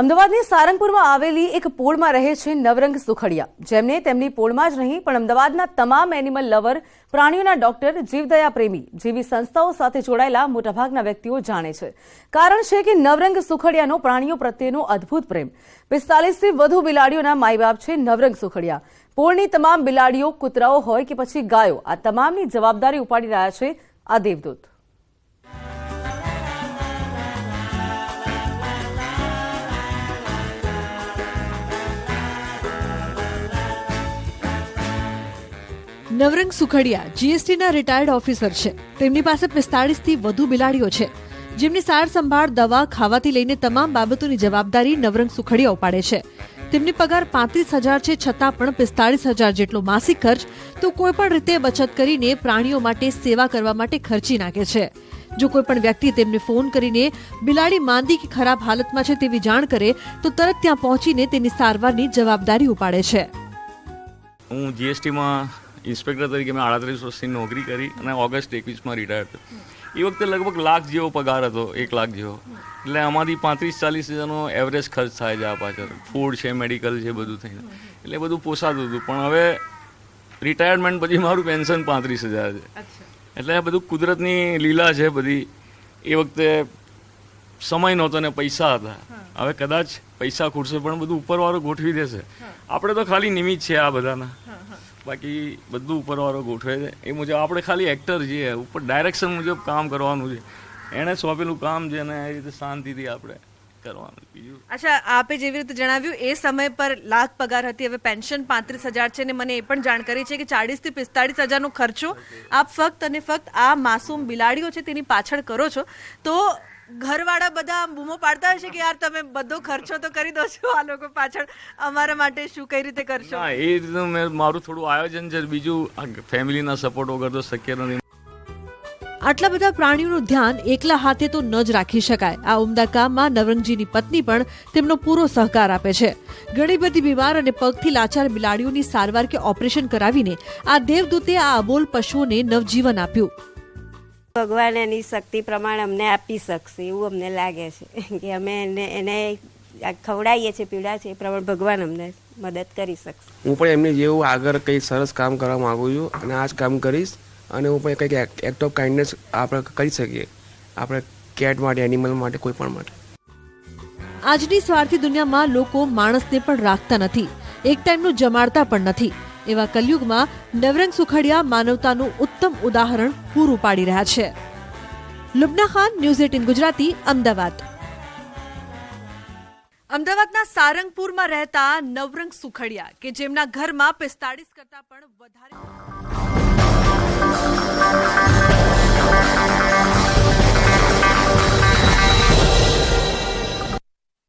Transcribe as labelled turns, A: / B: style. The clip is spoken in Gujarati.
A: અમદાવાદની સારંગપુરમાં આવેલી એક પોળમાં રહે છે નવરંગ સુખડિયા, જેમને તેમની પોળમાં જ નહીં પણ અમદાવાદના તમામ એનિમલ લવર, પ્રાણીઓના ડોક્ટર, જીવદયા પ્રેમી જેવી સંસ્થાઓ સાથે જોડાયેલા મોટાભાગના વ્યક્તિઓ જાણે છે. કારણ છે કે નવરંગ સુખડિયાનો પ્રાણીઓ પ્રત્યેનો અદ્ભુત પ્રેમ. 45થી વધુ બિલાડીઓના માય-બાપ છે નવરંગ સુખડિયા. પોળની તમામ બિલાડીઓ, કૂતરાઓ હોય કે પછી ગાયો, આ તમામની જવાબદારી ઉપાડી રહ્યા છે આ દેવદૂત.
B: નવરંગ સુખડિયા જીએસટીના રિટાયર્ડ ઓફિસર છે. તેમની પાસે 45થી વધુ બિલાડીઓ છે, જેમની સાર સંભાળ, દવા, ખાવાથી લઈને તમામ બાબતોની જવાબદારી નવરંગ સુખડિયા ઉપાડે છે. તેમની પગાર 35,000 છે, છતાં પણ 45,000 જેટલો માસિક ખર્ચ તો કોઈપણ રીતે બચત કરીને પ્રાણીઓ માટે સેવા કરવા માટે ખર્ચી નાખે છે. જો કોઈ પણ વ્યક્તિ તેમને ફોન કરીને બિલાડી માંદી કે ખરાબ હાલતમાં છે તેવી જાણ કરે તો તરત ત્યાં પહોંચીને તેની સારવારની જવાબદારી ઉપાડે છે.
C: હું જીએસટીમાં ઇન્સ્પેક્ટર તરીકે મેં 38 વર્ષની નોકરી કરી અને ઓગસ્ટ 21માં રિટાયર થયો. એ વખતે લગભગ લાખ જેવો પગાર હતો, 1 લાખ જેવો. એટલે આમાંથી 35-40 હજારનો એવરેજ ખર્ચ થાય છે આ પાછળ. ફૂડ છે, મેડિકલ છે, બધું થઈને એટલે બધું પોસાતું હતું. પણ હવે રિટાયરમેન્ટ પછી મારું પેન્શન 35,000 છે. એટલે બધું કુદરતની લીલા છે બધી. એ વખતે સમય નહોતો ને પૈસા હતા. હવે કદાચ પૈસા ખૂટશે પણ બધું ઉપરવાળો ગોઠવી દેશે. આપણે તો ખાલી નિમિત્ત છે આ બધાના, બાકી બધું ઉપરવાળો ગોઠવે છે. એ મુજબ આપણે ખાલી એક્ટર છીએ, ઉપર ડાયરેક્શન મુજબ કામ કરવાનું છે. એણે સોંપેલું કામ છે ને એ રીતે શાંતિથી આપણે કરવાનું. બીજું
B: અચ્છા, આપે જેવી રીતે જણાવ્યું એ સમય પર લાખ પગાર હતી, હવે પેન્શન 35,000 છે. ને મને એ પણ જાણકારી છે કે 40થી 45,000નો ખર્ચો આપ ફક્ત અને ફક્ત આ માસૂમ બિલાડીઓ છે તેની પાછળ કરો છો. તો ઘરવાળા બધા બૂમો પાડતા હશે કે યાર તમે બધો ખર્ચો તો કરી દો છો, આ લોકો પાછળ અમારા માટે શું કઈ રીતે કરશો?
C: હા, એ રીતે મારું થોડું આયોજન છે. બીજું ફેમિલીના સપોર્ટ વગર તો શક્ય નથી.
B: આટલા બધા પ્રાણીઓનું ધ્યાન એકલા હાથે તો ન જ રાખી શકાય. આ ઉમદા કામમાં નવરંગજીની પત્ની પણ તેમનો પૂરો સહકાર આપે છે. ઘણી બધી બીમાર અને પગથી લાચાર બિલાડીઓની સારવાર કે ઓપરેશન કરાવીને આ દેવદૂતે આ અબોલ પશુઓને નવજીવન આપ્યું.
D: ભગવાન એની શક્તિ પ્રમાણે અમને આપી શકશે એવું અમને લાગે છે કે અમે એને ખવડાવીએ છીએ, પીડા છે, એ પ્રમાણે ભગવાન અમને મદદ કરી શકશે.
E: હું પણ એમની જેવું આગળ કંઈ સરસ કામ કરવા માગું છું અને આ જ કામ કરીશ. અને હું પણ કંઈક એક્ટ ઓફ કાઇન્ડનેસ આપણે કરી શકીએ, આપણે કેટ માટે, એનિમલ માટે, કોઈ પણ માટે.
B: આજની સ્વાર્થી દુનિયામાં લોકો માણસને પણ રાખતા નથી, એક ટાઈમનું જમાડતા પણ નથી. એવા કલયુગમાં નવરંગ સુખડિયા માનવતાનું ઉત્તમ ઉદાહરણ પૂરું પાડી રહ્યા છે. લુબના ખાન, ન્યૂઝ 18 ગુજરાતી, અમદાવાદ. અમદાવાદના સારંગપુરમાં રહેતા નવરંગ સુખડિયા કે જેમના ઘરમાં 45 કરતા પણ વધારે